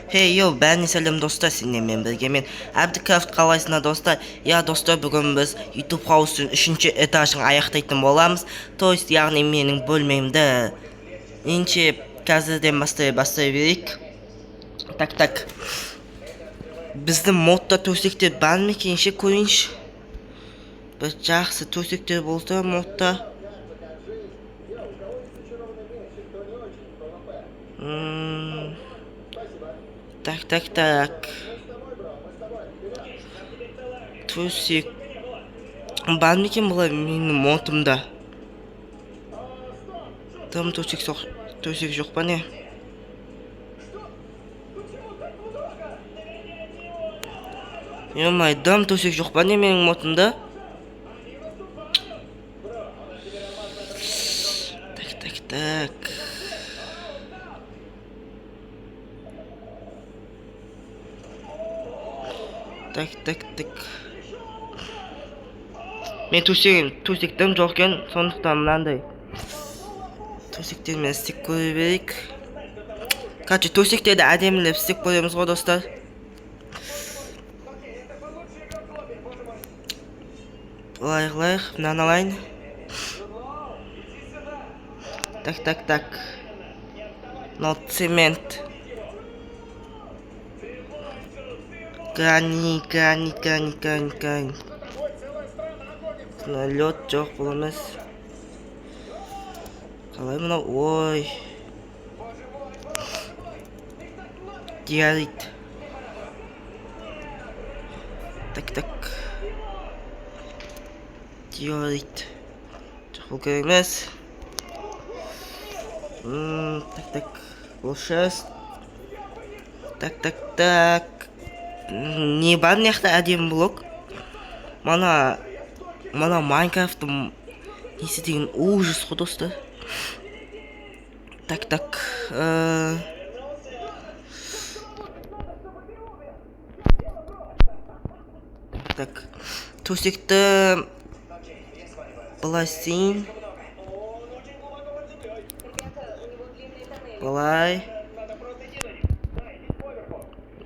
Hey yo, bәріне сәлем достар, сендермен бірге мен Әбдікрафт, қалайсыңдар достар? Я достар, бүгін біз YouTube House'un 3-ші этажын аяқтайтын боламыз. То есть, яғни менің бөлмемді қазірден бастай берейік. Так. Біздің модта төсектер бар ма екен, көрейінші. Бір жақсы төсектер болса модта. Так. Төсек бар ма екен бұлай менің модымда? Тым төсек жоқ па не? Емай, дым төсек жоқ па не менің модымда? Так. Так. Мен төсектім жоқ екен, сондықтан мынандай төсектермен істеп көре берейік. Короче, төсектерді әдемілеп істеп көреміз ғой достар. Былай қылайық, мынаны алайын. Так. Мынау цемент. Гранит. Лед жоқ бұл емес. Қалай мынау? Ой. Диорит. Так. Диорит. Жоқ бұл керек емес. Так. Бұл 6. Так. Не бар мынаяқта әдемі блок? Мана Майнкрафттың несі деген ужас қой достар. Так. Так. Төсекті былай істейін. Былай.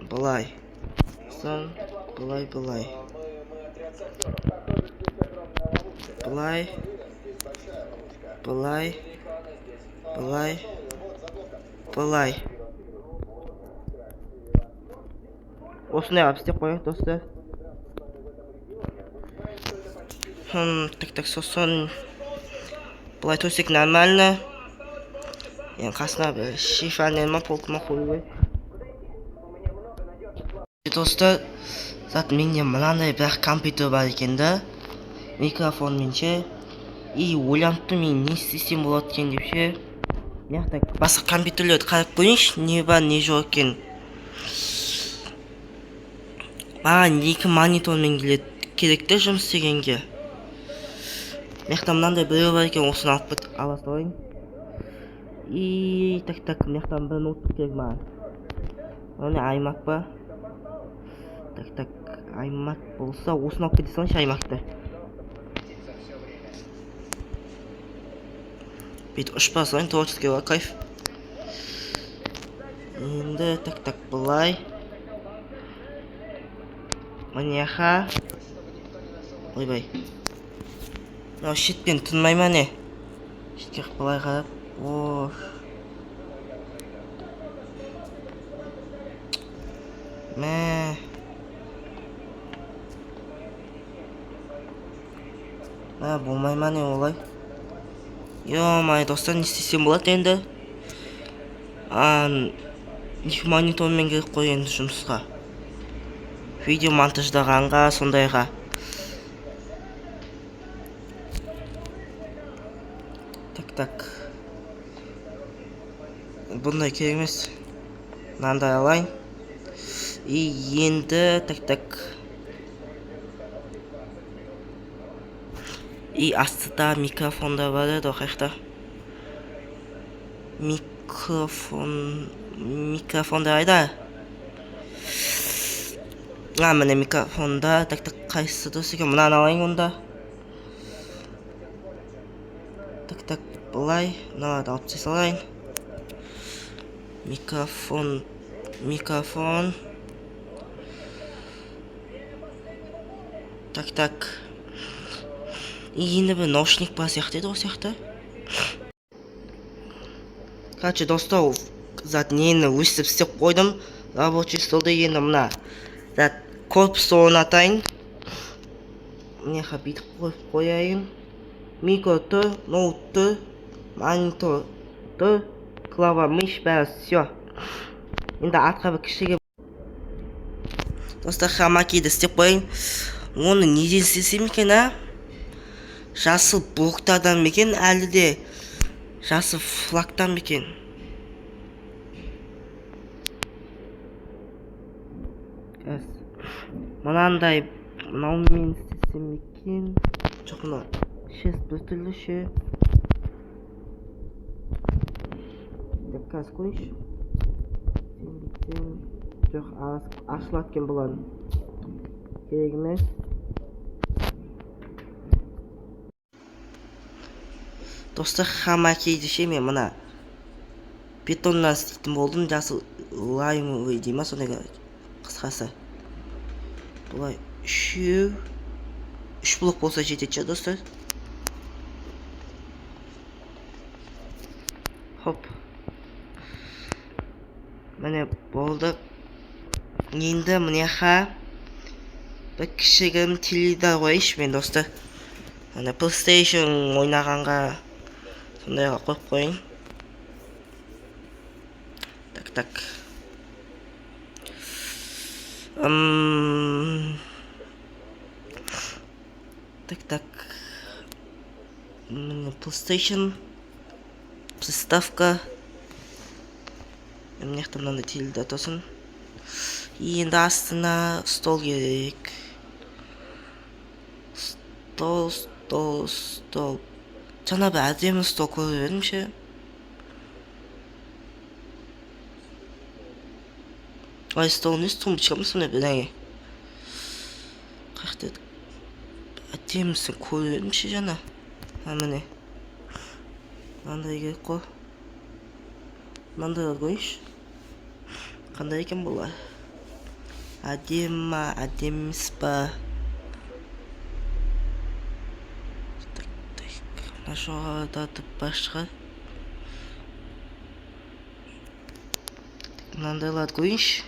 Былай. Осындай алып істеп қояйық достар. Так, сосын былай төсек нормально. Ең қасына бір шифанен полкыма қою ғой. Достар, зат менде мынандай бір компьютер бар екен да. Микрофон менше. И ойланыпты мен не істесем болады екен деп ше. Басқа компьютерлерді қарап көрейінші, не бар не жоқ екен. Маған 2 монитормен керекті жұмыс істегенге. Мынандай біреу бар екен, осыны ала салайын. И так, мынаяқтан бір ноутбук керек маған. Оны iMac па? Так, iMac болса, осыны алып кете салайыншы iMac'ты. Бүйтіп ұшпа салайын, творческий бар, кайф. Енді, так, былай. Мынаяқа. Ойбай. Мынау шетпен тынмай ма не? Шетке былай қарап. Мә. Болмай ма не олай? Йо-май, достар, не істесем болады енді? 2 монитормен керек қой енді жұмысқа. Видео монтаждағанға, сондайға. Так. Бұндай керек емес. Мынандай алайын. И енді, так. И астыда микрофонда бар еді оқайықта. Микрофонда айда. Міне микрофонда. Так, қайсысы дұрыс екен? Мынаны алайын онда. Так, былай. Мынаны алып салайын. Mikrofon. Так. Енді бір наушник бар сияқты еді осы жақта. Короче, достар, зат нені өстіп істеп қойдым. Рабочий столды енді мына зат корпусты орнатайын. Мына бүйтіп қойып қояйын. Микро тұр, ноут тұр, монитор тұр, клава, мыш, бәрі, все. Енді артқа бір кішіге. Достар, хромакейді істеп қойын. Оны неден істесем екен, а? Жасыл блоктардан мекен, әлі де жасыл флагтан мекен. Мынандай, мынаумен істесем екен. Жоқ, мына шест біртүрлі ше. Қазір қойшы. Жоқ, ашылады екен бұлан. Керек емес. Достар, хромакейді ше мен мына бетоннан істейтін болдым. Жасыл лаймовый дей ма, сондай қысқасы. Бұлай үш блок болса жетеді ше, достар. Хоп. Міне болды. Енді мыняқа бір кішігірім теледидар қойыш мен, достар. Міне PlayStation ойнағанға сондайға қойып қойын. Так. PlayStation приставка. Міне мынандай теледидар тұрсын. Енді астына стол керек. Стол. Жаңа бір әдемі стол көріп едім ше. Ай, столын өз тумбочка ма сондай бірдеңе. Қаяқта әдемісін көріп едім ше жаңа. Міне. Мынандай керек қой. Мынандайға қойшы. Қандай екен бұлар? Әдемі, әдеміс ба. Мына жоғарыда бар шығар. Мынандайларды қойыншы.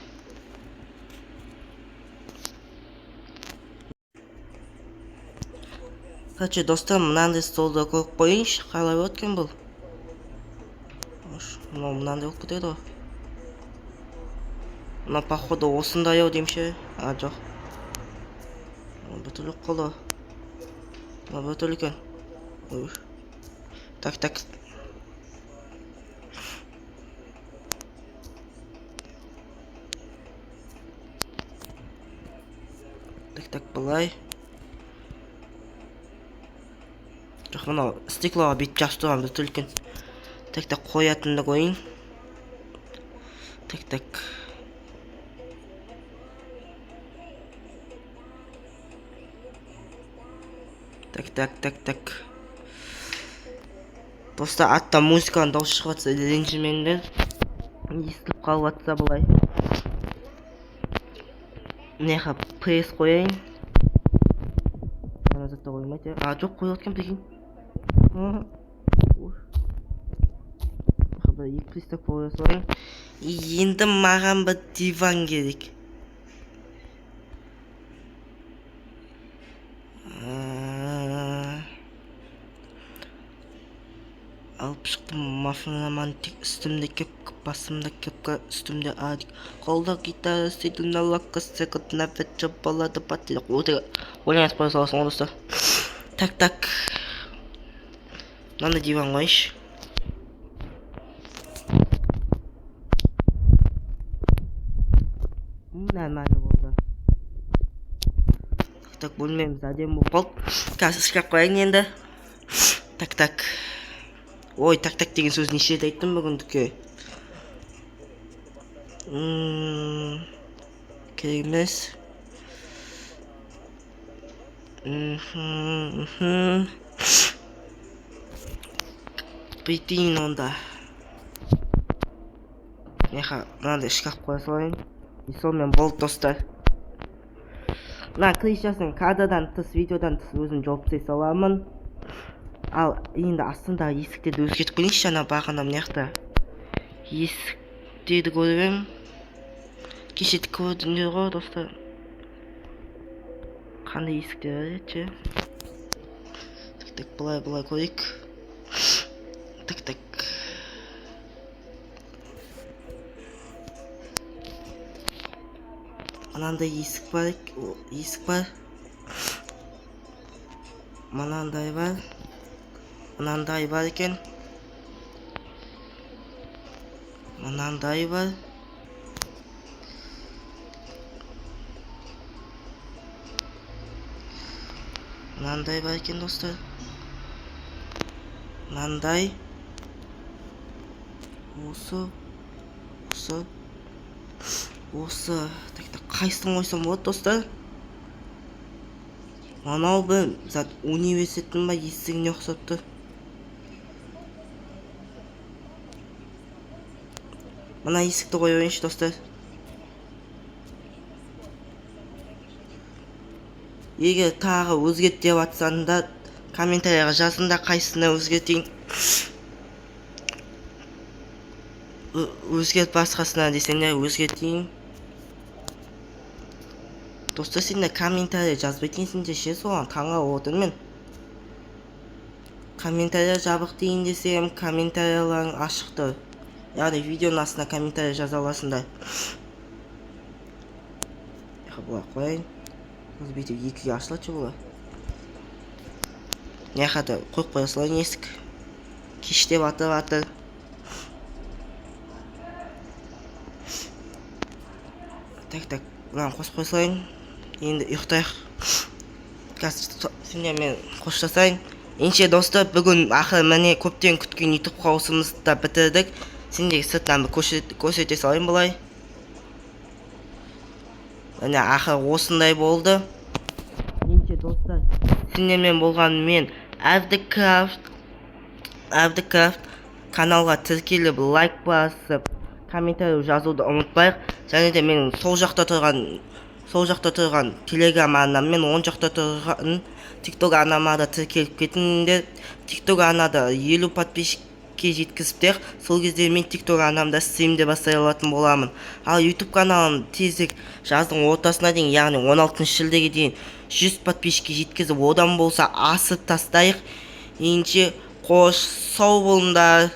Короче, достар, мынандай столды қойып қойыншы. Қалай өткен бұл? Мынандай болып кетеді ғой. Мына походу осындай ау деймше. Жоқ. Бүтілі қолы. Мына бүтілі екен. Так. Так, былай. Жоқ, мына стеклоға бет жақсы тұрған бүтілі екен. Так, қоятынды қойын. Так. Так. Достар, атта музыканың дауысы шығып жатса ренжімеңдер. Естіліп қалып жатса былай. Мынақа пресс қояйын. Ана затта қоймайды. Жоқ, қойып жатқан прикинь. Екі пристав қоя салайын. Енді маған бір диван керек. Алып шықтым машинаман, тек үстімде кепка, басымда кепка, үстімде адик. Қолда гитара істейді, налаққа секунд, нәпетші балады баттеді. Ойлаңыз қоя саласың ғой, достар. Так. Мынандай диван қойшы. Нормально болды. Так, бөлмеміз әдем болып қалды. Қазір шкаф қояйын енді. Так. Ой, так деген сөз неше рет айттым бүгіндікке. Керек емес. Бүйтейін онда. Мынака мынандай шкаф қоя салайын. И сонымен болды достар. Мына крышасын кадрдан тыс, видеодан тыс өзім жауып тастай саламын. Ал енді астындағы есіктерді өзгертіп көрейінші. Ана бағана мынаяқта есіктерді көріп едім. Кеше көрдіңдер ғой достар. Қандай есіктер бар еді? Так, былай көрейік. Так. Мынандай есік бар. Мынандай бар екен. Мынандай бар. Мынандай бар екен достар. Мынандай. Осы. Так, қайсысын қойсам болады достар? Мынау бір зат университеттің ба есігіне ұқсап тұр. Мына есікті қойайыншы достар. Егер тағы өзгерт деп жатсаңдар, комментарияға жазыңдар қайсысына өзгертейін. Өзгерт басқасына десеңдер өзгертейін. Достар, сендер комментария жазбайтынсыңдар ше, соған таңғалып отырмын мен. Комментария жабық дейін десем, комментарияларың ашық тұр. Яғни видеоның астына комментария жаза аласыңдар. Бұлай қояйын. Осы бүйтіп екіге ашылады бұлар. Мынақа қойып қоя салайын есік. Кештеп жатыр. Так, мынаны қосып қоя салайын. Енді ұйықтайық. Қазір сендермен қоштасайын. Ендеше достар, бүгін ақыры міне көптен күткен YouTube қауысымызды да бітірдік. Сендерге сырттан бір көрсете салайын бұлай. Міне ақыры осындай болды. Ендеше достар, сендермен болған мен Әбдікрафт. Каналға тіркеліп, лайк басып, комментарий жазуды ұмытпайық. Және де менің сол жақта тұрған телеграм арнам мен оң жақта тұрған тикток арнама да тіркеліп кетіңдер. Тикток арнада 50 подписчикке жеткізіптер. Сол кезде мен тикток арнамда стримде бастай алатын боламын. Ал YouTube каналым тезірек жаздың ортасына дейін, яғни 16 шілдеге дейін 100 подписчикке жеткізіп, одан болса асып тастайық. Ендеше қош, сау болыңдар.